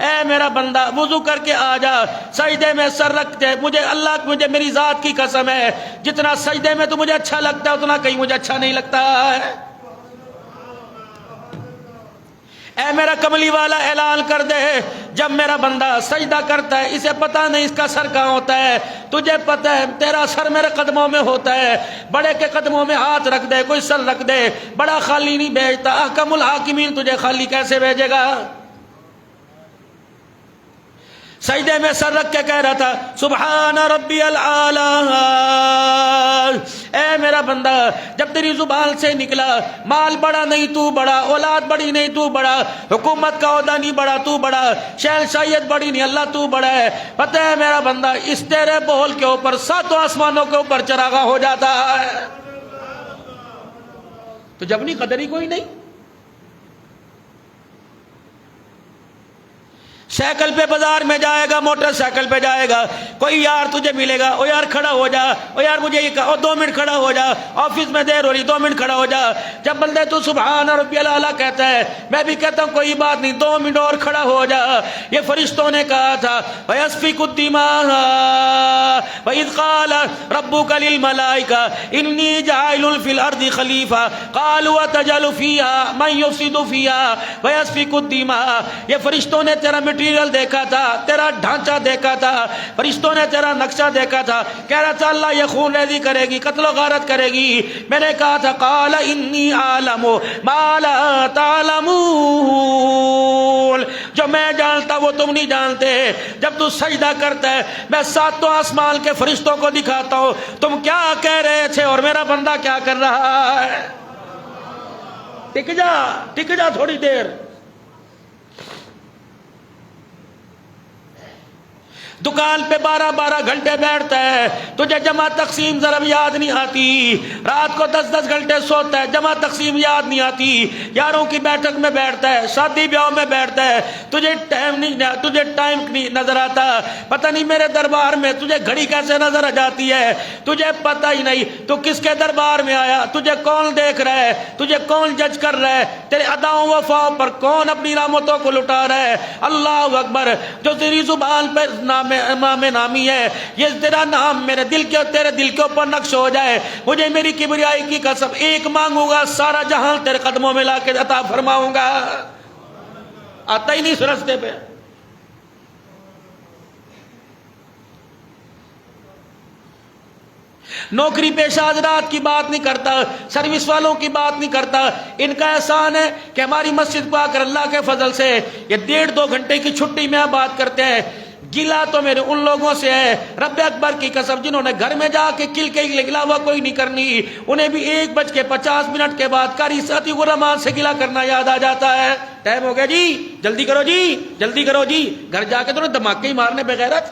اے میرا بندہ وضو کر کے آ جا، سجدے میں سر رکھ دے، مجھے میری ذات کی قسم ہے جتنا سجدے میں تو مجھے اچھا لگتا ہے اتنا کہیں مجھے اچھا نہیں لگتا ہے۔ اے میرا کملی والا اعلان کر دے، جب میرا بندہ سجدہ کرتا ہے اسے پتہ نہیں اس کا سر کہاں ہوتا ہے، تجھے پتہ ہے تیرا سر میرے قدموں میں ہوتا ہے، بڑے کے قدموں میں ہاتھ رکھ دے، کوئی سر رکھ دے، بڑا خالی نہیں بھیجتا، احکم الحاکمین تجھے خالی کیسے بھیجے گا؟ سجدے میں سر رکھ کے کہہ رہا تھا سبحان ربی الاعلی۔ اے میرا بندہ جب تیری زبان سے نکلا مال بڑا نہیں تو بڑا، اولاد بڑی نہیں تو بڑا، حکومت کا عہدہ نہیں بڑا تو بڑا، شہنشاہیت بڑی نہیں اللہ تو بڑا ہے، پتہ ہے میرا بندہ اس تیرے بول کے اوپر ساتوں آسمانوں کے اوپر چراغاں ہو جاتا ہے۔ تو جب نہیں قدر ہی کوئی نہیں۔ سائیکل پہ بازار میں جائے گا، موٹر سائیکل پہ جائے گا، کوئی یار تجھے ملے گا، او یار کھڑا ہو جا، او یار مجھے یہ کہا، 2 منٹ کھڑا ہو جا، آفس میں دیر ہو رہی 2 منٹ کھڑا ہو جا۔ جب بندے تو سبحان ربی الاعلی کہتا ہے میں بھی کہتا ہوں کوئی بات نہیں 2 منٹ اور کھڑا ہو جا۔ یہ فرشتوں نے کہا تھا وَيَسْفِكُ الدِّمَاءَ وَإِذْ قَالَ رَبُّكَ لِلْمَلَائِكَةِ إِنِّي جَاعِلٌ فِي الْأَرْضِ خَلِيفَةً قَالُوا أَتَجْعَلُ فِيهَا مَن يُفْسِدُ فِيهَا وَيَسْفِكُ الدِّمَاءَ۔ یہ فرشتوں نے تیرا مٹیریل دیکھا تھا، تیرا ڈھانچہ دیکھا تھا، فرشتوں نے تیرا نقشہ دیکھا تھا، کہہ رہا تھا اللہ یہ خون ریزی کرے گی، قتل و غارت کرے گی۔ میں نے کہا تھا قال انی اعلم ما لا تعلمون، جو میں جانتا وہ تم نہیں جانتے۔ جب تو سجدہ کرتا ہے میں 7 آسمان کے فرشتوں کو دکھاتا ہوں تم کیا کہہ رہے تھے اور میرا بندہ کیا کر رہا ہے۔ ٹک جا تھوڑی دیر۔ دکان پہ 12 گھنٹے بیٹھتا ہے، تجھے جمع تقسیم ضرب یاد نہیں آتی، رات کو 10 گھنٹے سوتا ہے، جمع تقسیم یاد نہیں آتی، یاروں کی بیٹھک میں بیٹھتا ہے، شادی بیاہ میں بیٹھتا ہے، تجھے ٹائم نہیں نظر آتا، پتہ نہیں میرے دربار میں تجھے گھڑی کیسے نظر آ جاتی ہے، تجھے پتہ ہی نہیں تو کس کے دربار میں آیا، تجھے کون دیکھ رہا ہے، تجھے کون جج کر رہا ہے، تیرے اداؤں وفاؤں پر کون اپنی رحمتوں کو لٹا رہا ہے۔ اللہ اکبر، جو تیری زبان پر امام نامی ہے، یہ تیرا نام میرے دل کے تیرے دل کے اوپر نقش ہو جائے، مجھے میری کبریائی کی قسم ایک مانگوں گا سارا جہاں تیرے قدموں میں لا کے عطا فرماؤں گا۔ آتا ہی نہیں اس راستے پہ۔ نوکری پیشہ حضرات کی بات نہیں کرتا، سروس والوں کی بات نہیں کرتا، ان کا احسان ہے کہ ہماری مسجد کو آ کر اللہ کے فضل سے یہ 1.5-2 گھنٹے کی چھٹی میں بات کرتے ہیں۔ گلا تو میرے ان لوگوں سے ہے رب اکبر کی قسم جنہوں نے گھر میں جا کے کل کے علاوہ کوئی نہیں کرنی، انہیں بھی 1:50 کے بعد قاری ساتھی غلامان سے گلا کرنا یاد آ جاتا ہے۔ ٹائم ہو گیا جی، جلدی کرو جی، جلدی کرو جی، گھر جا کے تو دھماکے ہی مارنے بغیرت۔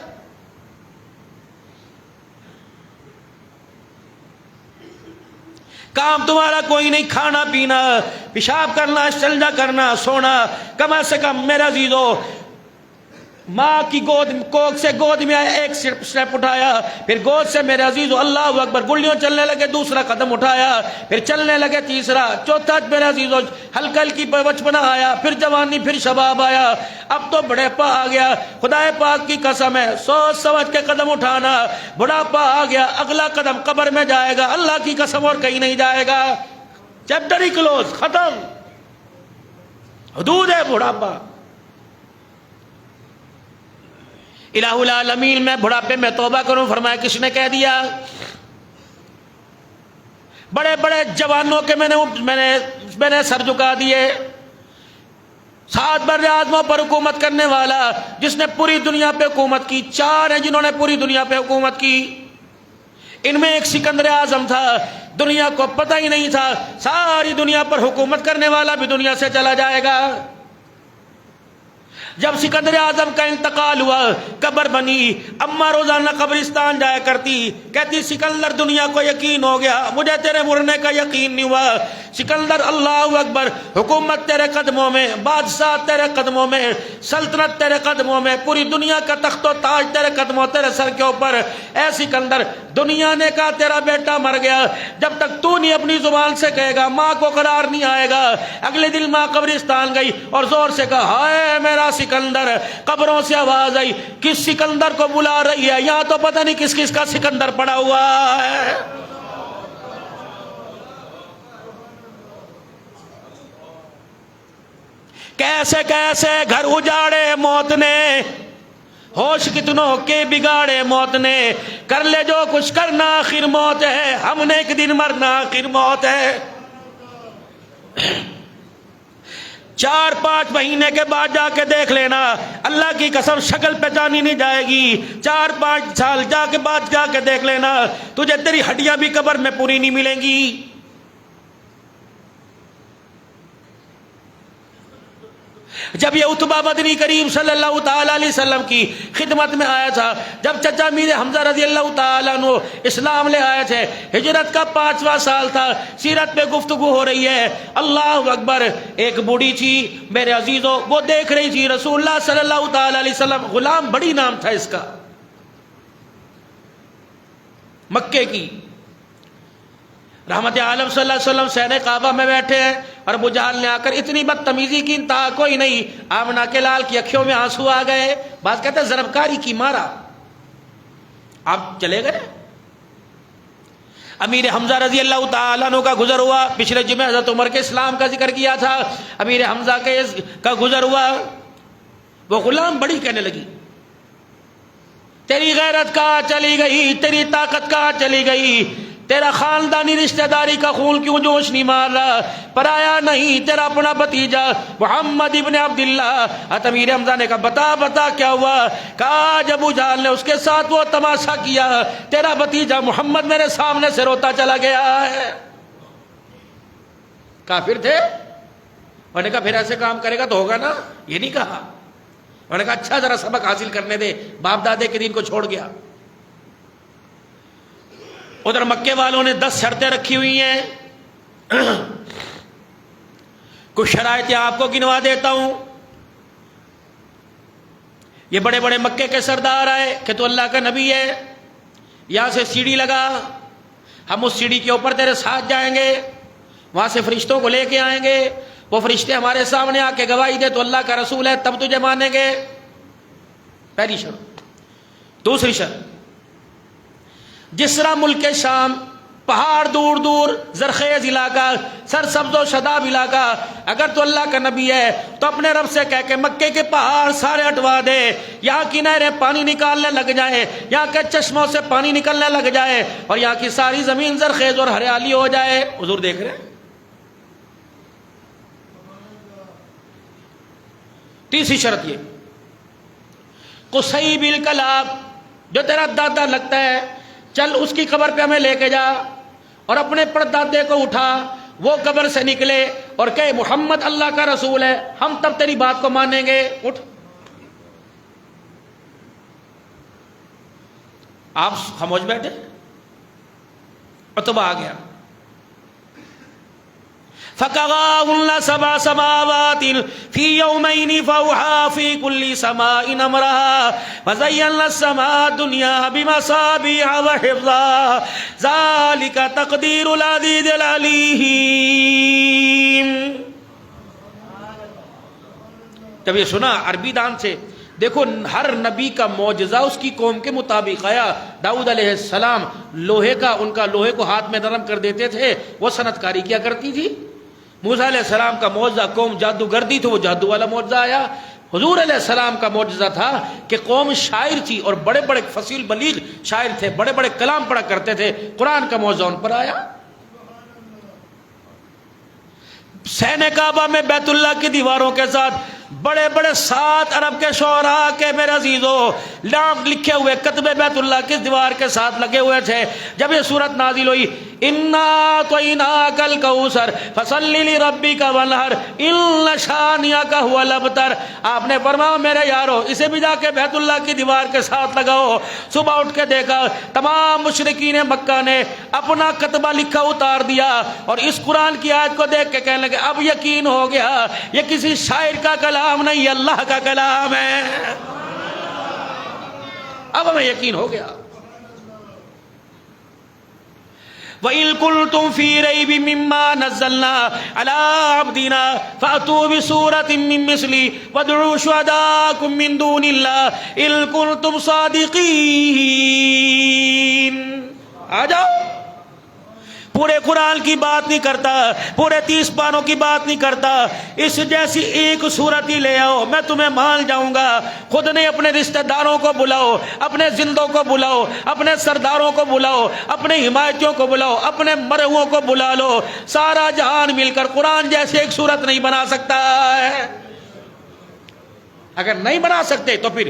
کام تمہارا کوئی نہیں، کھانا پینا، پیشاب کرنا، استنجا کرنا، سونا، کم سے کم میرا عزیزو ماں کی کوکھ سے گود میں آیا، ایک سٹیپ اٹھایا، پھر گود سے میرے عزیزو اللہ اکبر گلیوں چلنے لگے، دوسرا قدم اٹھایا، پھر چلنے لگے تیسرا، چوتھا میرے عزیزو ہلکی ہلکی بچپنا آیا، پھر جوانی، پھر شباب آیا، اب تو بڑھاپا آ گیا۔ خدا پاک کی قسم ہے سوچ سمجھ کے قدم اٹھانا، بڑھاپا آ گیا، اگلا قدم قبر میں جائے گا، اللہ کی قسم اور کہیں نہیں جائے گا۔ چیپٹر ہی کلوز، ختم، حدود ہے بڑھاپا۔ الہ العالمین میں بڑھاپے میں توبہ کروں، فرمایا کس نے کہہ دیا؟ بڑے بڑے جوانوں کے میں نے سر جھکا دیے، 7 بر اعظموں پر حکومت کرنے والا جس نے پوری دنیا پہ حکومت کی، 4 ہیں جنہوں نے پوری دنیا پہ حکومت کی، ان میں ایک سکندر اعظم تھا، دنیا کو پتہ ہی نہیں تھا ساری دنیا پر حکومت کرنے والا بھی دنیا سے چلا جائے گا۔ جب سکندر اعظم کا انتقال ہوا، قبر بنی، اماں روزانہ قبرستان جایا کرتی، کہتی سکندر دنیا کو یقین ہو گیا، مجھے تیرے مرنے کا یقین نہیں ہوا۔ سکندر اللہ اکبر، حکومت تیرے قدموں میں، بادشاہ تیرے قدموں میں، سلطنت تیرے قدموں میں، پوری دنیا کا تخت و تاج تیرے قدموں تیرے سر کے اوپر۔ اے سکندر دنیا نے کہا تیرا بیٹا مر گیا، جب تک تو نہیں اپنی زبان سے کہے گا ماں کو قرار نہیں آئے گا۔ اگلے دن ماں قبرستان گئی اور زور سے کہا ہائے میرا سکندر۔ قبروں سے آواز آئی کس سکندر کو بلا رہی ہے؟ یہاں تو پتہ نہیں کس کس کا سکندر پڑا ہوا ہے۔ کیسے کیسے گھر اجاڑے موت نے، ہوش کتنوں کے بگاڑے موت نے، کر لے جو کچھ کرنا آخر موت ہے، ہم نے ایک دن مرنا آخر موت ہے۔ 4-5 مہینے کے بعد جا کے دیکھ لینا، اللہ کی قسم شکل پہچانی نہیں جائے گی۔ 4-5 سال بعد جا کے دیکھ لینا، تجھے تیری ہڈیاں بھی قبر میں پوری نہیں ملیں گی۔ جب یہ عتبہ مدنی کریم صلی اللہ تعالی علیہ وسلم کی خدمت میں آیا تھا، جب چچا میر حمزہ رضی اللہ تعالیٰ عنہ اسلام لے آئے تھے، ہجرت کا 5واں سال تھا، سیرت پہ گفتگو ہو رہی ہے، اللہ اکبر۔ ایک بوڑھی تھی میرے عزیزوں، وہ دیکھ رہی تھی رسول اللہ صلی اللہ تعالی علیہ وسلم، غلام بڑی نام تھا اس کا، مکے کی، رحمت عالم صلی اللہ علیہ وسلم سہنے کعبہ میں بیٹھے ہیں، اور ابو جہل نے آ کر اتنی بدتمیزی کی انتہا کوئی نہیں، آمنہ کے لال کی اکھیوں میں آنسو آ گئے، بعض کہتے ہیں ضربکاری کی مارا، آپ چلے گئے۔ امیر حمزہ رضی اللہ تعالیٰ عنہ کا گزر ہوا، پچھلے جمعے حضرت عمر کے اسلام کا ذکر کیا تھا، امیر حمزہ کا گزر ہوا، وہ غلام بڑی کہنے لگی تیری غیرت کہاں چلی گئی، تیری طاقت کہاں چلی گئی، تیرا خاندانی رشتہ داری کا خون کیوں جوش نہیں مار رہا، پرایا نہیں تیرا اپنا بھتیجا محمد ابن عبداللہ۔ امیر حمزہ نے کہا بتا کیا ہوا؟ کہا جب ابو جہل نے اس کے ساتھ وہ تماشا کیا، تیرا بھتیجا محمد میرے سامنے سے روتا چلا گیا ہے۔ کافر تھے، انہوں نے کہا پھر ایسے کام کرے گا تو ہوگا نا، یہ نہیں کہا، انہوں نے کہا اچھا ذرا سبق حاصل کرنے دے، باپ دادے کے دین کو چھوڑ گیا۔ ادھر مکے والوں نے 10 شرطیں رکھی ہوئی ہیں، کچھ شرائط آپ کو گنوا دیتا ہوں۔ یہ بڑے بڑے مکے کے سردار آئے کہ تو اللہ کا نبی ہے، یہاں سے سیڑھی لگا، ہم اس سیڑھی کے اوپر تیرے ساتھ جائیں گے، وہاں سے فرشتوں کو لے کے آئیں گے، وہ فرشتے ہمارے سامنے آ کے گواہی دے تو اللہ کا رسول ہے، تب تجھے مانیں گے، پہلی شرط۔ دوسری شرط، جس طرح ملک شام پہاڑ دور دور، زرخیز علاقہ، سرسبز و شاداب علاقہ، اگر تو اللہ کا نبی ہے تو اپنے رب سے کہہ کے مکے کے پہاڑ سارے ہٹوا دے، یہاں کی نہریں پانی نکالنے لگ جائیں، یہاں کے چشموں سے پانی نکلنے لگ جائے، اور یہاں کی ساری زمین زرخیز اور ہریالی ہو جائے۔ حضور دیکھ رہے ہیں۔ تیسری شرط یہ، قصی بالکلاب، جو تیرا دادا لگتا ہے چل اس کی قبر پہ ہمیں لے کے جا، اور اپنے پردادے کو اٹھا، وہ قبر سے نکلے اور کہے محمد اللہ کا رسول ہے، ہم تب تیری بات کو مانیں گے، اٹھ۔ آپ خاموش بیٹھے، عتبہ آ گیا، فَقَضَاهُنَّ سَبْعَ سَمَاوَاتٍ فِي يَوْمَيْنِ فَأَوْحَىٰ فِي كُلِّ سَمَاءٍ أَمْرَهَا وَزَيَّنَّا السَّمَاءَ الدُّنْيَا بِمَصَابِيحَ وَحِفْظًا ذَلِكَ تَقْدِيرُ الْعَزِيزِ الْعَلِيمِ۔ جب یہ سنا عربی دان سے، دیکھو ہر نبی کا معجزہ اس کی قوم کے مطابق آیا۔ داؤد علیہ السلام لوہے کا لوہے کو ہاتھ میں نرم کر دیتے تھے، وہ صنعت کاری کیا کرتی تھی۔ موسیٰ علیہ السلام کا معجزہ قوم جادوگردی تھی، وہ جادو والا معجزہ آیا۔ حضور علیہ السلام کا معجزہ تھا کہ قوم شاعر تھی اور بڑے بڑے فصیل بلیغ شاعر تھے، بڑے بڑے کلام پڑھا کرتے تھے، قرآن کا معجزہ ان پر آیا۔ سین کعبہ میں بیت اللہ کی دیواروں کے ساتھ بڑے بڑے 7 عرب کے شعراء کے میرے عزیزوں نام لکھے ہوئے کتبے بیت اللہ کی دیوار کے ساتھ لگے ہوئے تھے۔ جب یہ سورت نازل ہوئی، انا اعطیناک الکوثر فصل لربک وانحر ان شانئک هو الابتر، آپ نے فرمایا میرے یارو اسے بھی جا کے بیت اللہ کی دیوار کے ساتھ لگاؤ۔ صبح اٹھ کے دیکھا تمام مشرکین مکہ نے اپنا کتبہ لکھا اتار دیا، اور اس قرآن کی آیت کو دیکھ کے کہنے لگے اب یقین ہو گیا یہ کسی شاعر کا کلام نہیں، اللہ کا کلام ہے۔ اب ہمیں یقین ہو گیا۔ وَإِن كُنتُمْ فِي رَيْبٍ مِّمَّا نَزَّلْنَا عَلَىٰ عَبْدِنَا فَأْتُوا بِسُورَةٍ مِّن مِّثْلِهِ وَادْعُوا شُهَدَاءَكُم مِّن دُونِ اللَّهِ إِن كُنتُمْ صَادِقِينَ. آ جاؤ. پورے قرآن کی بات نہیں کرتا، پورے 30 پانوں کی بات نہیں کرتا، اس جیسی ایک صورت ہی لے آؤ، میں تمہیں مان جاؤں گا. خود نے اپنے رشتہ داروں کو بلاؤ، اپنے زندوں کو بلاؤ، اپنے سرداروں کو بلاؤ، اپنے حمایتیوں کو بلاؤ، اپنے مرہوؤں کو بلا لو، سارا جہان مل کر قرآن جیسی ایک صورت نہیں بنا سکتا ہے. اگر نہیں بنا سکتے تو پھر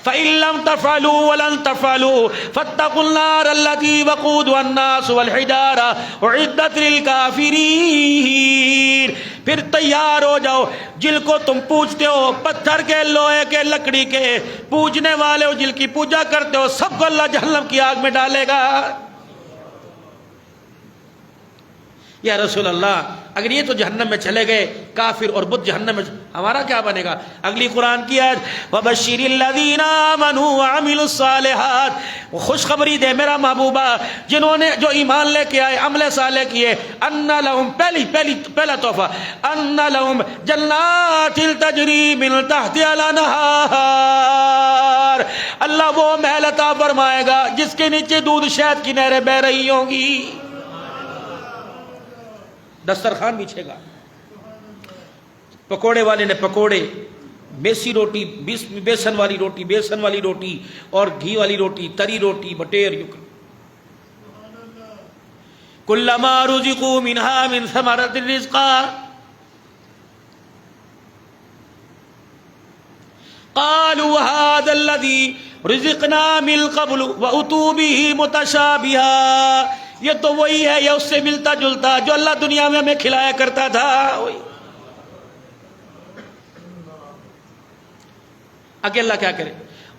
فَإِن لَّمْ تَفْعَلُوا وَلَن تَفْعَلُوا فَاتَّقُوا النَّارَ الَّتِي وَقُودُهَا النَّاسُ وَالْحِجَارَةُ أُعِدَّتْ لِلْكَافِرِينَ. پھر تیار ہو جاؤ، جل کو تم پوجتے ہو، پتھر کے، لوہے کے، لکڑی کے پوجنے والے ہو، جل کی پوجا کرتے ہو، سب کو اللہ جہنم کی آگ میں ڈالے گا. یا رسول اللہ، اگر یہ تو جہنم میں چلے گئے، کافر اور بت جہنم میں، ہمارا کیا بنے گا؟ اگلی قرآن کی آیت وَبَشِّرِ الَّذِينَ آمَنُوا وَعَمِلُوا الصَّالِحَاتِ. خوشخبری دے میرا محبوبہ جنہوں نے جو ایمان لے کے آئے، عمل صالح کیے، اَنَّ لَهُمْ پہلا تحفہ اَنَّ لَهُمْ جَنَّاتٍ تَجْرِي مِن تَحْتِهَا الْأَنْهَارُ. اللہ وہ محل عطا فرمائے گا جس کے نیچے دودھ شہد کی نہریں بہ رہی ہوں گی. دسترخوان بچھے گا، پکوڑے والے نے پکوڑے، بیسی روٹی، بیسن والی روٹی، بیسن والی روٹی اور گھی والی روٹی، تری روٹی، بٹیر. کلما رزقوا منها من ثمرۃ رزقا قالوا هذا الذي رزقنا من قبل واتوا به متشابها. یہ تو وہی ہے، یہ اس سے ملتا جلتا جو اللہ دنیا میں ہمیں کھلایا کرتا تھا. آگے اللہ کیا کرے؟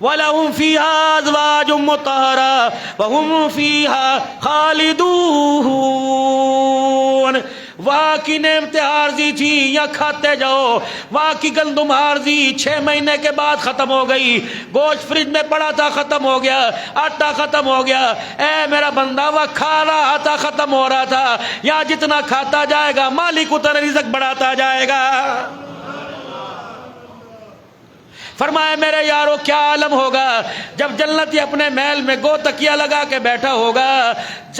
وَلَهُمْ فِيهَا أَزْوَاجٌ مُطَهَّرَةٌ وَهُمْ فِيهَا خَالِدُونَ. وہاں کی نعمتیں عارضی تھی، یا کھاتے جاؤ. وہاں کی گندم عارضی 6 مہینے کے بعد ختم ہو گئی، گوشت فریج میں پڑا تھا ختم ہو گیا، آٹا ختم ہو گیا. اے میرا بندہ، وہ کھا رہا تھا ختم ہو رہا تھا، یا جتنا کھاتا جائے گا مالک اتنا رزق بڑھاتا جائے گا. فرمایا میرے یارو کیا عالم ہوگا جب جنتی اپنے محل میں گو تکیہ لگا کے بیٹھا ہوگا.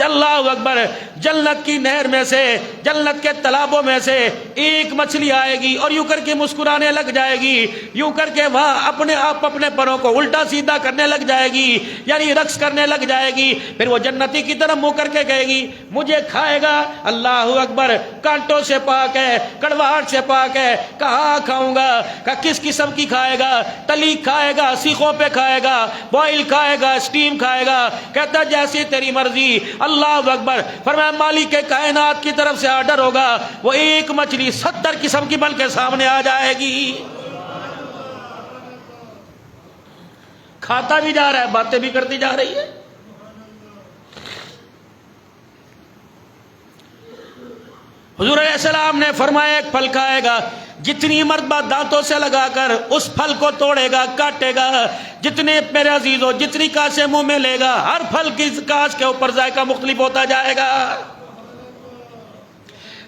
اللہ اکبر. جنت کی نہر میں سے، جنت کے تالابوں میں سے ایک مچھلی آئے گی اور یوں کر کے مسکرانے لگ جائے گی، یوں کر کے وہاں اپنے آپ اپنے پروں کو الٹا سیدھا کرنے لگ جائے گی، یعنی رقص کرنے لگ جائے گی. پھر وہ جنتی کی طرف منہ کر کے کہے گی مجھے کھائے گا. اللہ اکبر. کانٹوں سے پاک ہے، کڑواہٹ سے پاک ہے. کہاں کھاؤں گا؟ کہ کس قسم کی کھائے گا؟ تلی کھائے گا، سیخوں پہ کھائے گا، بوائل کھائے گا، سٹیم کھائے گا. کہتا جیسی تیری مرضی. اللہ اکبر. فرمایا مالک کے کائنات کی طرف سے آرڈر ہوگا، وہ ایک مچھلی 70 قسم کی بن کے سامنے آ جائے گی. کھاتا بھی جا رہا ہے، باتیں بھی کرتی جا رہی ہے. حضور علیہ السلام نے فرمایا ایک پھل کھائے گا، جتنی مرتبہ دانتوں سے لگا کر اس پھل کو توڑے گا، کاٹے گا، جتنے میرے عزیزوں جتنی کاسے منہ میں لے گا، ہر پھل کی کاس کے اوپر ذائقہ مختلف ہوتا جائے گا.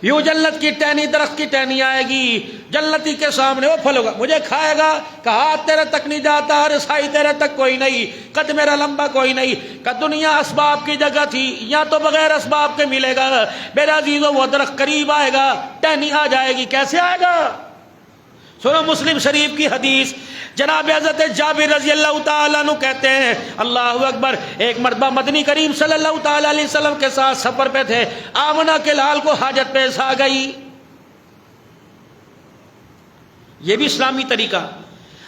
یوں جنت کی ٹہنی، درخت کی ٹہنی آئے گی، جنتی کے سامنے وہ پھل ہوگا. مجھے کھائے گا کہ ہاتھ تیرے تک نہیں جاتا، رسائی تیرے تک کوئی نہیں، قد میرا لمبا کوئی نہیں. کہ دنیا اسباب کی جگہ تھی، یا تو بغیر اسباب کے ملے گا. میرے عزیزوں وہ درخت قریب آئے گا، ٹہنی آ جائے گی. کیسے آئے گا؟ سنو مسلم شریف کی حدیث. جناب حضرت جابر رضی اللہ تعالیٰ عنہ کہتے ہیں اللہ اکبر، ایک مرتبہ مدنی کریم صلی اللہ تعالیٰ علیہ وسلم کے ساتھ سفر پہ تھے. آمنہ کے لال کو حاجت پیش آ گئی. یہ بھی اسلامی طریقہ.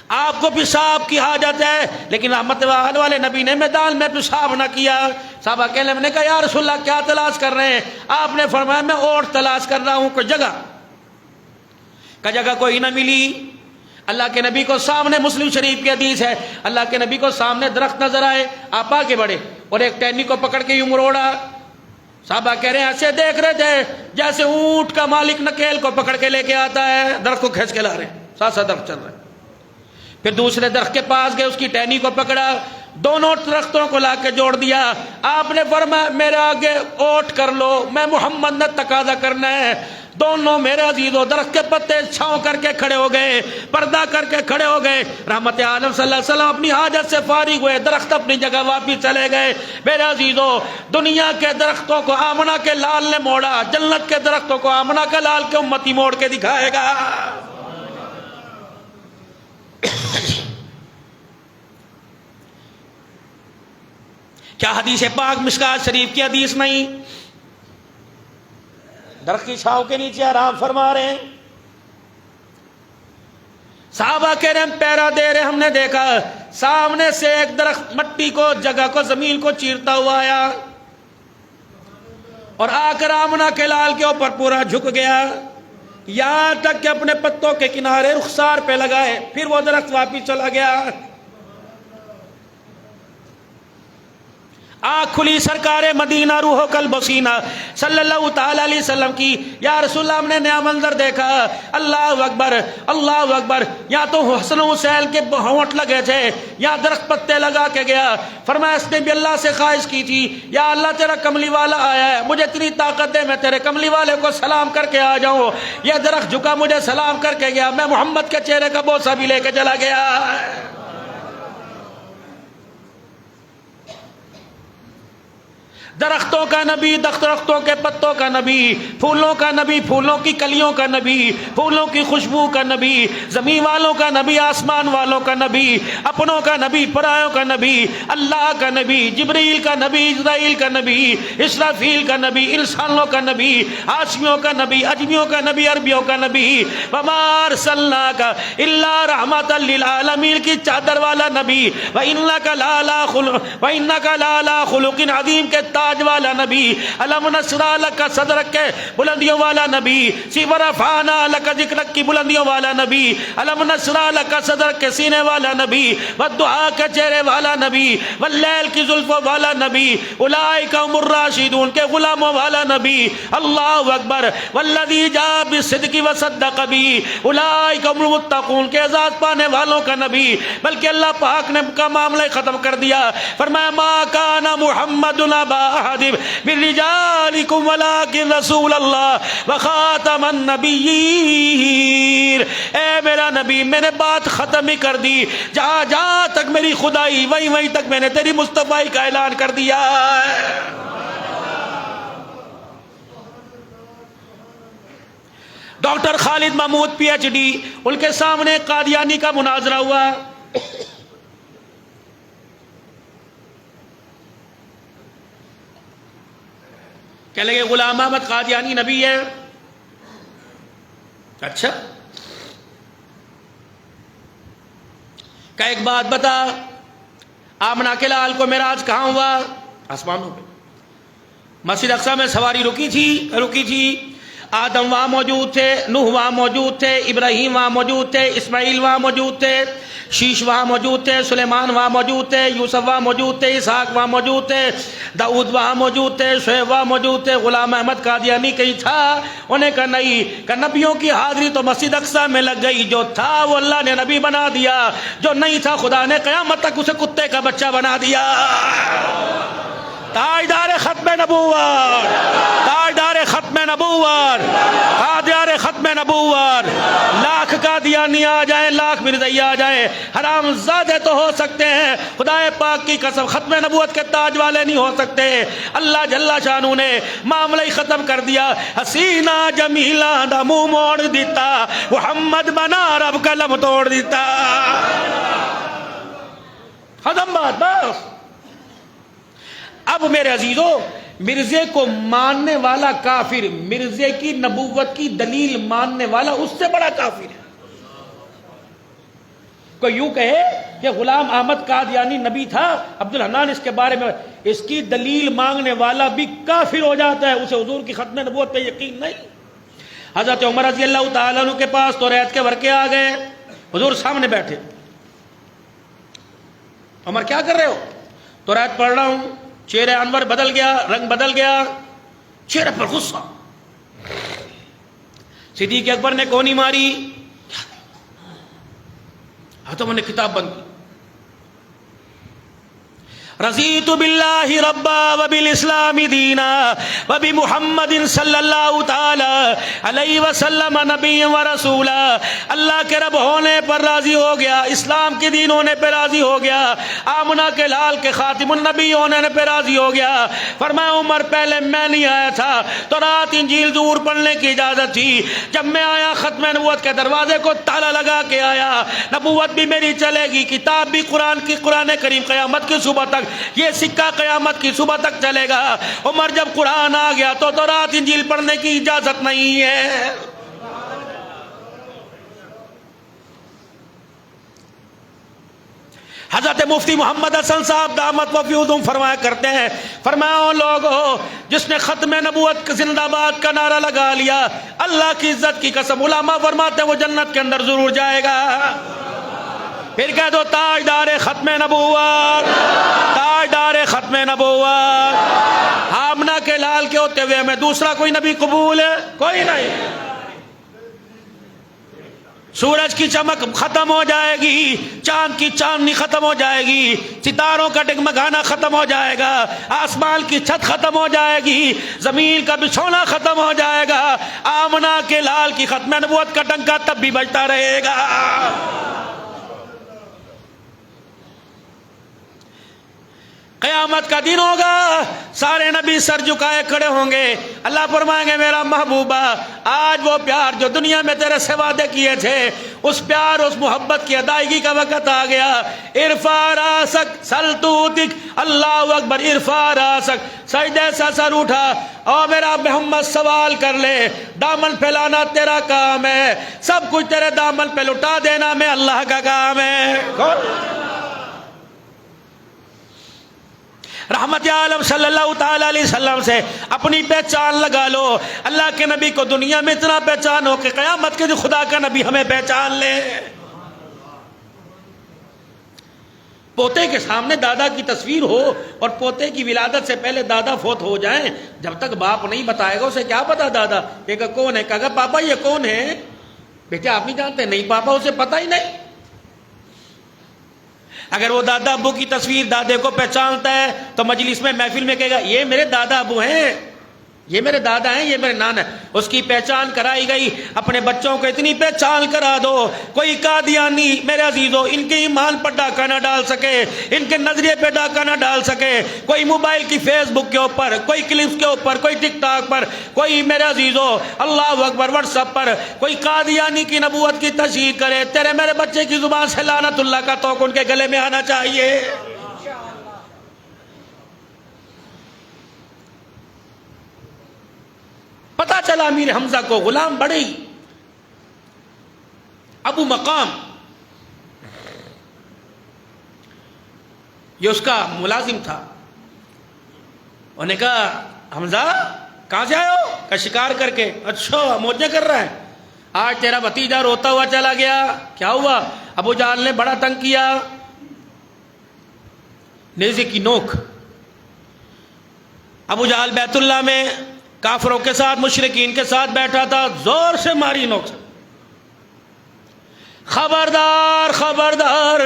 آپ کو پیشاب کی حاجت ہے، لیکن رحمت والے نبی نے میدان میں پیشاب نہ کیا. صحابہ کہنے لگے کہ یا رسول اللہ کیا تلاش کر رہے ہیں؟ آپ نے فرمایا میں اوٹ تلاش کر رہا ہوں، کوئی جگہ کا جگہ کوئی نہ ملی. اللہ کے نبی کو سامنے، مسلم شریف کی حدیث ہے، اللہ کے نبی کو سامنے درخت نظر آئے. آپ آگے بڑھے اور ایک ٹہنی کو پکڑ کے یوں مروڑا. صحابہ کہہ رہے ہیں ایسے دیکھ رہے تھے جیسے اونٹ کا مالک نکیل کو پکڑ کے لے کے آتا ہے، درخت کو کھینچ کے لا رہے ہیں، ساتھ ساتھ درخت چل رہا ہے. پھر دوسرے درخت کے پاس گئے، اس کی ٹہنی کو پکڑا، دونوں درختوں کو لا کے جوڑ دیا. آپ نے فرمایا میرے آگے اوٹ کر لو, میں محمد نے تقاضا کرنا ہے. دونوں میرے عزیزوں درخت کے پتے چھاؤں کر کے کھڑے ہو گئے, پردہ کر کے کھڑے ہو گئے. رحمت عالم صلی اللہ علیہ وسلم اپنی حاجت سے فارغ ہوئے, درخت اپنی جگہ واپس چلے گئے. میرے عزیزوں دنیا کے درختوں کو آمنہ کے لال نے موڑا, جنت کے درختوں کو آمنہ کا لال کے امتی موڑ کے دکھائے گا. کیا حدیث پاک مشکات شریف کی حدیث نہیں؟ درخت کی چھاؤں کے نیچے آرام فرما رہے ہیں. صحابہ کہہ رہے ہیں پیرا دے رہے, ہم نے دیکھا سامنے سے ایک درخت مٹی کو, جگہ کو, زمین کو چیرتا ہوا آیا اور آ کر آمنہ کے لال کے اوپر پورا جھک گیا, یہاں تک کہ اپنے پتوں کے کنارے رخسار پہ لگائے. پھر وہ درخت واپس چلا گیا. آنکھ کھلی سرکار مدینہ روح قلب و سینہ صلی اللہ تعالی علیہ وسلم کی, یا رسول اللہ ہم نے نیا منظر دیکھا. اللہ اکبر اللہ اکبر. یا تو حسن و حسین کے ہونٹ لگے تھے, یا درخت پتے لگا کے گیا. فرمایا اس نے بھی اللہ سے خواہش کی تھی یا اللہ تیرا کملی والا آیا ہے, مجھے اتنی طاقت دے میں تیرے کملی والے کو سلام کر کے آ جاؤں. یہ درخت جھکا مجھے سلام کر کے گیا, میں محمد کے چہرے کا بوسہ بھی لے کے چلا گیا. درختوں کا نبی, درختوں کے پتوں کا نبی, پھولوں کا نبی, پھولوں کی کلیوں کا نبی, پھولوں کی خوشبو کا نبی, زمین والوں کا نبی, آسمان والوں کا نبی, اپنوں کا نبی, پرایوں کا نبی, اللہ کا نبی, جبریل کا نبی, اسرائیل کا نبی, اسرافیل کا نبی, انسانوں کا نبی, ہاشمیوں کا نبی, اجمیوں کا نبی, عربیوں کا نبی, وما ارسلناک الا رحمۃ للعالمین کی چادر والا نبی, وانک لعلی خلق عظیم کے تاج والا نبی, الم نشرح لک صدرک کے بلندیوں والا نبی, ورفعنا لک ذکرک کی بلندیوں والا نبی, الم نشرح لک صدرک کے سینے والا نبی, والدعاء کے چہرے والا نبی, واللیل کی زلفوں والا نبی, اولئک هم الراشدون کے غلاموں والا نبی. اللہ اکبر. والذی جاء بالصدق وصدق به اولئک هم المتقون کے اعزاز پانے والوں کا نبی. بلکہ اللہ پاک نے کا معاملہ ختم کر دیا. فرمایا ما کان محمد ابا احد من رجالکم ولکن رسول اللہ وخاتم النبیین. اے میرا نبی میں نے بات ختم ہی کر دی, جہاں جہاں تک میری خدائی وہیں وہیں تک میں نے تیری مصطفیٰ کا اعلان کر دیا. ڈاکٹر خالد محمود پی ایچ ڈی, ان کے سامنے قادیانی کا مناظرہ ہوا. کہنے لگے غلام احمد قادیانی نبی ہے. اچھا کہ ایک بات بتا, آمنہ کے لال کو معراج کہاں ہوا؟ آسمانوں پہ. مسجد اقصی میں سواری رکی تھی. آدم وہاں موجود تھے, نوح وہاں موجود تھے, ابراہیم وہاں موجود تھے, اسماعیل وہاں موجود تھے, شیش وہاں موجود تھے, سلیمان وہاں موجود تھے, یوسف وہاں موجود تھے, اسحاق وہاں موجود تھے, داؤد وہاں موجود تھے, شعیب وہاں موجود تھے. غلام احمد قادیانی کہیں تھا؟ انہیں کہا نہیں. کہ نبیوں کی حاضری تو مسجد اقصی میں لگ گئی, جو تھا وہ اللہ نے نبی بنا دیا, جو نہیں تھا خدا نے قیامت تک اسے کتے کا بچہ بنا دیا. تاجدار ختم نبوت, تاجدار ختم نبوت, تاجدار ختم نبوت. لاکھ قادیانی آ جائیں, لاکھ مرزائی آ جائیں, حرام زادے تو ہو سکتے ہیں, خدا پاک کی قسم ختم نبوت کے تاج والے نہیں ہو سکتے. اللہ جل شانہ نے معاملہ ہی ختم کر دیا. حسینہ جمیلہ دا منہ موڑ دیتا, محمد بنا رب قلم توڑ دیتا. ختم بات بس. اب میرے عزیزو, مرزے کو ماننے والا کافر, مرزے کی نبوت کی دلیل ماننے والا اس سے بڑا کافر ہے. کوئی یوں کہے کہ غلام احمد قادیانی نبی تھا, عبدالحنان اس کے بارے میں, اس کی دلیل مانگنے والا بھی کافر ہو جاتا ہے, اسے حضور کی ختم نبوت پہ یقین نہیں. حضرت عمر رضی اللہ تعالیٰ عنہ کے پاس تو ریت کے ورقے آ گئے, حضور سامنے بیٹھے. عمر کیا کر رہے ہو؟ تو ریت پڑھ رہا ہوں. چہرے انور بدل گیا, رنگ بدل گیا, چہرے پر غصہ. صدیق اکبر نے کونی ماری, ہاتھوں میں نے کتاب بند کی. رضیت باللہ ربا وبالاسلام دینا وبمحمد صلی اللہ تعالی علیہ وسلم نبی و رسولا. اللہ کے رب ہونے پر راضی ہو گیا، اسلام کے دین ہونے پہ راضی ہو گیا، آمنہ کے لال کے خاتم النبی ہونے پہ راضی ہو گیا. فرمایا عمر پہلے میں نہیں آیا تھا تو رات انجیل ظہور پڑھنے کی اجازت تھی، جب میں آیا ختم نبوت کے دروازے کو تالا لگا کے آیا. نبوت بھی میری چلے گی، کتاب بھی قرآن کی، قرآن کریم قیامت کی صبح تک، یہ سکہ قیامت کی صبح تک چلے گا. عمر جب قرآن آ گیا تو رات انجیل پڑھنے کی اجازت نہیں ہے. حضرت مفتی محمد حسن صاحب دامت و فیوضہم فرمایا کرتے ہیں، فرمایا او لوگو جس نے ختم نبوت زندہ باد کا نعرہ لگا لیا، اللہ کی عزت کی قسم علماء فرماتے ہیں وہ جنت کے اندر ضرور جائے گا. پھر کہہ دو تاجدار ختم نبوت، تاجدار ختم نبوت. آمنہ کے لال کے ہوتے ہوئے ہمیں دوسرا کوئی نبی قبول ہے؟ کوئی نہیں. سورج کی چمک ختم ہو جائے گی، چاند کی چاندنی ختم ہو جائے گی، ستاروں کا ڈگمگانا ختم ہو جائے گا، آسمان کی چھت ختم ہو جائے گی، زمین کا بچھونا ختم ہو جائے گا، آمنہ کے لال کی ختم نبوت کا ڈنکا تب بھی بجتا رہے گا. قیامت کا دن ہوگا، سارے نبی سر جھکائے کھڑے ہوں گے. اللہ فرمائیں گے میرا محبوبہ آج وہ پیار جو دنیا میں تیرے سے وعدے کیے تھے، اس پیار اس محبت کی ادائیگی کا وقت آ گیا. ارفع راسک سل توتک، اللہ اکبر، ارفع راسک، سجدے سے سر اٹھا اور میرا محمد سوال کر لے. دامن پھیلانا تیرا کام ہے، سب کچھ تیرے دامن پہ لٹا دینا میں اللہ کا کام ہے. رحمت عالم صلی اللہ تعالی علیہ وسلم سے اپنی پہچان لگا لو. اللہ کے نبی کو دنیا میں اتنا پہچانو کہ قیامت کے دن خدا کا نبی ہمیں پہچان لے. پوتے کے سامنے دادا کی تصویر ہو اور پوتے کی ولادت سے پہلے دادا فوت ہو جائیں، جب تک باپ نہیں بتائے گا اسے کیا پتا دادا یہ کون ہے. کہا پاپا یہ کون ہے؟ بیٹا آپ نہیں جانتے؟ نہیں پاپا اسے پتا ہی نہیں. اگر وہ دادا ابو کی تصویر دادے کو پہچانتا ہے تو مجلس میں محفل میں کہے گا یہ میرے دادا ابو ہیں، یہ میرے دادا ہیں، یہ میرے نانا ہیں. اس کی پہچان کرائی گئی. اپنے بچوں کو اتنی پہچان کرا دو کوئی قادیانی میرے عزیزو ان کے ایمان پر ڈاکہ نہ ڈال سکے، ان کے نظریے پہ ڈاکہ نہ ڈال سکے. کوئی موبائل کی فیس بک کے اوپر، کوئی کلپس کے اوپر، کوئی ٹک ٹاک پر، کوئی میرے عزیزو اللہ اکبر واٹس ایپ پر کوئی قادیانی کی نبوت کی تشہیر کرے، تیرے میرے بچے کی زبان سے لعنت اللہ کا توق ان کے گلے میں آنا چاہیے. پتا چلا امیر حمزہ کو غلام بڑی ابو مقام یہ اس کا ملازم تھا. انہوں نے کہا حمزہ کہاں سے آئے ہو؟ کہ شکار کر کے. اچھا موجیں کر رہا ہے، آج تیرا بھتیجا روتا ہوا چلا گیا. کیا ہوا؟ ابو جہل نے بڑا تنگ کیا. نیزے کی نوک. ابو جہل بیت اللہ میں کافروں کے ساتھ مشرکین کے ساتھ بیٹھا تھا، زور سے ماری نوک سے. خبردار خبردار،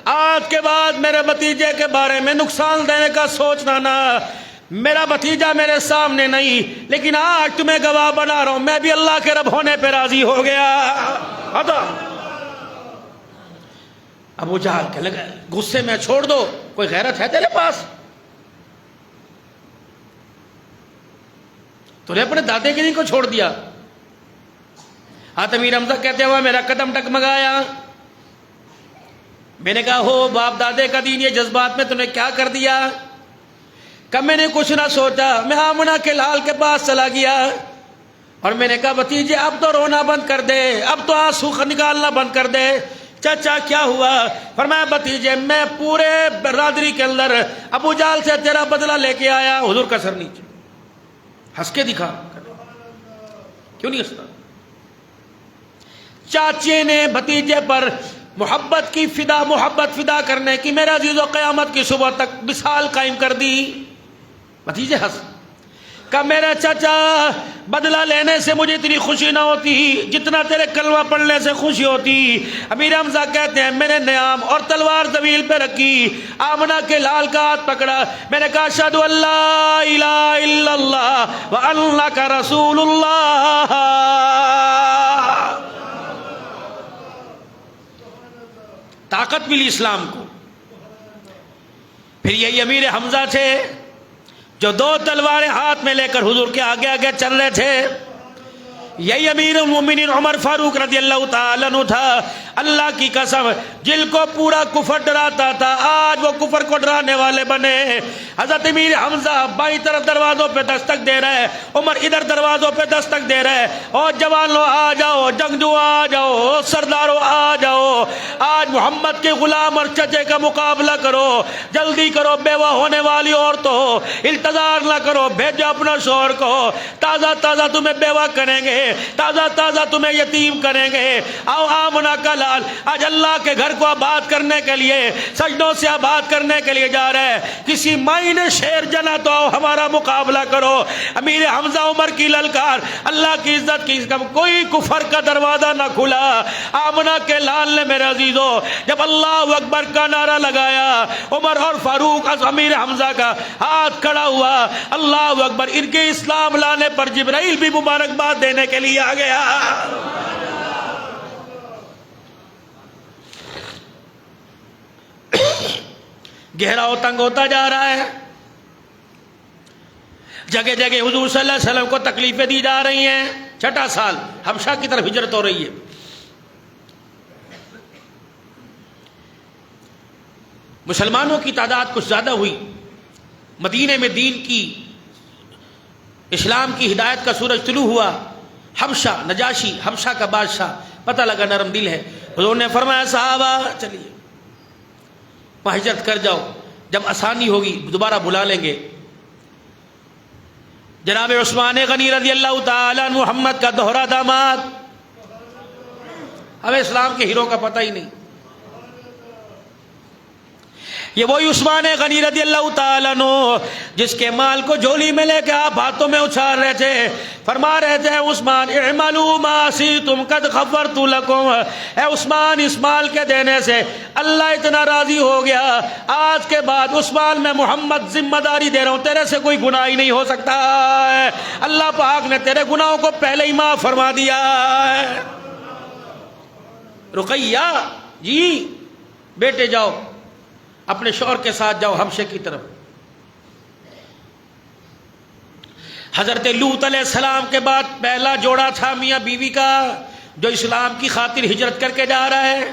آج کے بعد میرے بھتیجے کے بارے میں نقصان دینے کا سوچنا نہ. میرا بھتیجا میرے سامنے نہیں، لیکن آج تمہیں گواہ بنا رہا ہوں، میں بھی اللہ کے رب ہونے پہ راضی ہو گیا. ابو جہل کہنے لگا غصے میں چھوڑ دو، کوئی غیرت ہے تیرے پاس؟ تو نے اپنے دادے کے دین کو چھوڑ دیا. امیر حمزہ کہتے ہوئے میرا قدم ڈگمگایا. میں نے کہا ہو باپ دادے کا دین، یہ جذبات میں تم نے کیا کر دیا؟ کہ میں نے کچھ نہ سوچا، میں آمنہ کے لال کے پاس چلا گیا اور میں نے کہا بھتیجے اب تو رونا بند کر دے، اب تو آنسو نکالنا بند کر دے. چچا کیا ہوا؟ فرمایا بھتیجے میں پورے برادری کے اندر ابو جہل سے تیرا بدلہ لے کے آیا. حضور کا سر نیچے، ہنس کے دکھا. کیوں نہیں ہنستا؟ چاچے نے بھتیجے پر محبت کی محبت فدا کرنے کی میرے عزیزو قیامت کی صبح تک مثال قائم کر دی. بھتیجے ہنس. کہ میرے چچا بدلہ لینے سے مجھے اتنی خوشی نہ ہوتی جتنا تیرے کلمہ پڑھنے سے خوشی ہوتی. امیر حمزہ کہتے ہیں میں نے نیام اور تلوار طویل پہ رکھی, آمنہ کے لال کا ہاتھ پکڑا, میں نے کہا اشہدو ان لا الہ الا اللہ وانک رسول اللہ. طاقت ملی اسلام کو. پھر یہی امیر حمزہ تھے جو 2 تلواریں ہاتھ میں لے کر حضور کے آگے آگے چل رہے تھے. یہی امیر المومنین عمر فاروق رضی اللہ تعالیٰ عنہ تھا. اللہ کی قسم جن کو پورا کفر ڈراتا تھا آج وہ کفر کو ڈرانے والے بنے. حضرت امیر حمزہ بائیں طرف دروازوں پہ دستک دے رہے, عمر ادھر دروازوں پہ دستک دے رہے, اور جوانوں آ جاؤ, جنگجو آ جاؤ, سرداروں آ جاؤ, آج محمد کے غلام اور چچے کا مقابلہ کرو, جلدی کرو, بیوہ ہونے والی عورتوں انتظار نہ کرو, بھیجو اپنا شوہر کو, تازہ تازہ تمہیں بیوہ کریں گے, تازہ تازہ تمہیں یتیم کریں گے. آؤ آمنہ کا لال آج اللہ کے گھر کو آباد کرنے کے لیے, سجدوں سے آباد کرنے کے لیے جا رہے ہیں. کسی مائی نے شیر جنا تو آؤ ہمارا مقابلہ کرو. امیر حمزہ عمر کی للکار, اللہ کی عزت کی کوئی کفر کا دروازہ نہ کھلا. آمنہ کے لال نے میرے عزیزوں جب اللہ اکبر کا نعرہ لگایا, عمر اور فاروق از امیر حمزہ کا ہاتھ کھڑا ہوا. اللہ اکبر. ان کے اسلام لانے پر جبرائیل بھی مبارکباد دینے کے لیے آ گیا. گہرا و تنگ ہوتا جا رہا ہے. جگہ جگہ حضور صلی اللہ علیہ وسلم کو تکلیفیں دی جا رہی ہیں. 6 سال حبشہ کی طرف ہجرت ہو رہی ہے. مسلمانوں کی تعداد کچھ زیادہ ہوئی. مدینے میں دین کی, اسلام کی ہدایت کا سورج طلوع ہوا. حبشہ, نجاشی حبشہ کا بادشاہ, پتہ لگا نرم دل ہے. حضور نے فرمایا صحابہ چلیے وہاں ہجرت کر جاؤ, جب آسانی ہوگی دوبارہ بلا لیں گے. جناب عثمان غنی رضی اللہ تعالیٰ محمد کا دوہرا داماد, ہمیں اسلام کے ہیرو کا پتہ ہی نہیں. یہ وہی عثمان غنی رضی اللہ تعالیٰ عنہ جس کے مال کو جھولی میں لے کے آپ ہاتھوں میں اچھال رہے تھے. فرما رہے تھے عثمان اعملوا ما شئتم قد غفرت لکم. اے عثمان اس مال کے دینے سے اللہ اتنا راضی ہو گیا, آج کے بعد عثمان میں محمد ذمہ داری دے رہا ہوں, تیرے سے کوئی گناہ ہی نہیں ہو سکتا. اللہ پاک نے تیرے گناہوں کو پہلے ہی معاف فرما دیا. رقیہ جی بیٹے جاؤ اپنے شوہر کے ساتھ جاؤ حبشے کی طرف. حضرت لوط علیہ السلام کے بعد پہلا جوڑا تھا میاں بیوی کا جو اسلام کی خاطر ہجرت کر کے جا رہا ہے.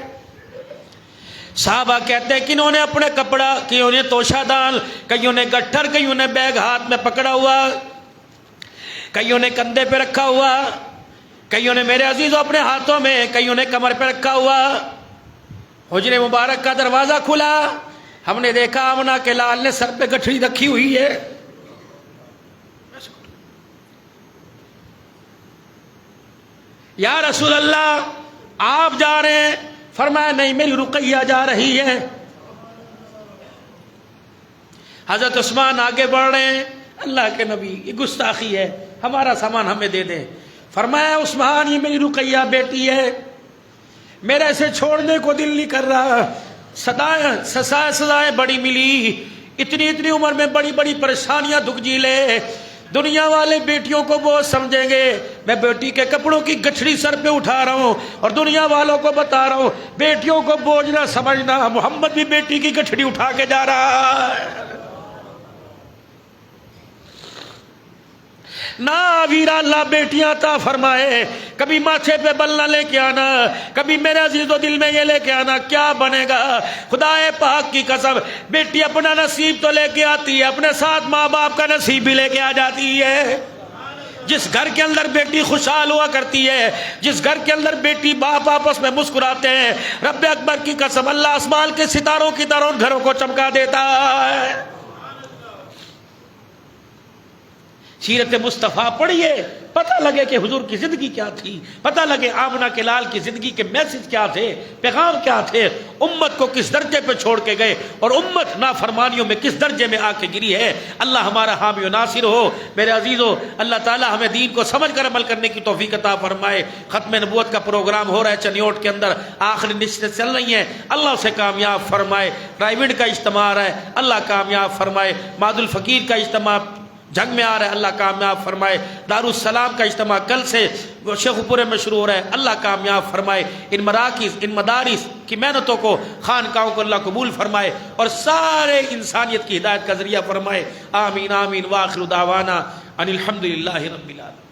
صحابہ کہتے ہیں کنہوں نے اپنے کپڑا, کئیوں نے توشہ دان, کئیوں نے گٹھر, کئیوں نے بیگ ہاتھ میں پکڑا ہوا, کئیوں نے کندھے پہ رکھا ہوا, کئیوں نے میرے عزیزوں اپنے ہاتھوں میں, کئیوں نے کمر پہ رکھا ہوا. حجرے مبارک کا دروازہ کھلا, ہم نے دیکھا آمنہ کے لال نے سر پہ گٹھڑی رکھی ہوئی ہے. یا رسول اللہ آپ جا رہے ہیں؟ فرمایا نہیں میری رقیہ جا رہی ہے. حضرت عثمان آگے بڑھ رہے ہیں, اللہ کے نبی یہ گستاخی ہے, ہمارا سامان ہمیں دے دیں. فرمایا عثمان یہ میری رقیہ بیٹی ہے, میرا اسے چھوڑنے کو دل نہیں کر رہا. سزائیں بڑی ملی, اتنی عمر میں بڑی بڑی پریشانیاں دکھ جھیلے. دنیا والے بیٹیوں کو وہ سمجھیں گے میں بیٹی کے کپڑوں کی گٹھڑی سر پہ اٹھا رہا ہوں, اور دنیا والوں کو بتا رہا ہوں بیٹیوں کو بوجھ نہ سمجھنا, محمد بھی بیٹی کی گٹھڑی اٹھا کے جا رہا ہے. نہ ویرا اللہ بیٹیاں عطا فرمائے, کبھی ماتھے پہ بلنا لے کے آنا, کبھی میرے عزیزوں دل میں یہ لے کے آنا کیا بنے گا. خدا پاک کی قسم بیٹی اپنا نصیب تو لے کے آتی ہے, اپنے ساتھ ماں باپ کا نصیب بھی لے کے آ جاتی ہے. جس گھر کے اندر بیٹی خوشحال ہوا کرتی ہے, جس گھر کے اندر بیٹی باپ آپس میں مسکراتے ہیں, رب اکبر کی قسم اللہ آسمان کے ستاروں کی طرح ان گھروں کو چمکا دیتا ہے. سیرت مصطفیٰ پڑھیے، پتہ لگے کہ حضور کی زندگی کیا تھی، پتہ لگے آمنہ کے لال کی زندگی کے میسج کیا تھے، پیغام کیا تھے، امت کو کس درجے پہ چھوڑ کے گئے اور امت نافرمانیوں میں کس درجے میں آ کے گری ہے۔ اللہ ہمارا حامی و ناصر ہو۔ میرے عزیزو، اللہ تعالی ہمیں دین کو سمجھ کر عمل کرنے کی توفیق عطا فرمائے۔ ختم نبوت کا پروگرام ہو رہا ہے چنیوٹ کے اندر، آخری نشستیں چل رہی ہیں، اللہ اسے کامیاب فرمائے۔ رائیوڈ کا اجتماع آ رہا ہے، اللہ کامیاب فرمائے۔ ماد الفقیر کا اجتماع جنگ میں آ رہا ہے، اللہ کامیاب فرمائے۔ دارالسلام کا اجتماع کل سے شیخ پورے میں شروع ہو رہا ہے، اللہ کامیاب فرمائے۔ ان مراکز، ان مدارس کی محنتوں کو، خانقاہوں کو اللہ قبول فرمائے اور سارے انسانیت کی ہدایت کا ذریعہ فرمائے۔ آمین آمین۔ وآخر دعوانا ان الحمدللہ رب العالمین۔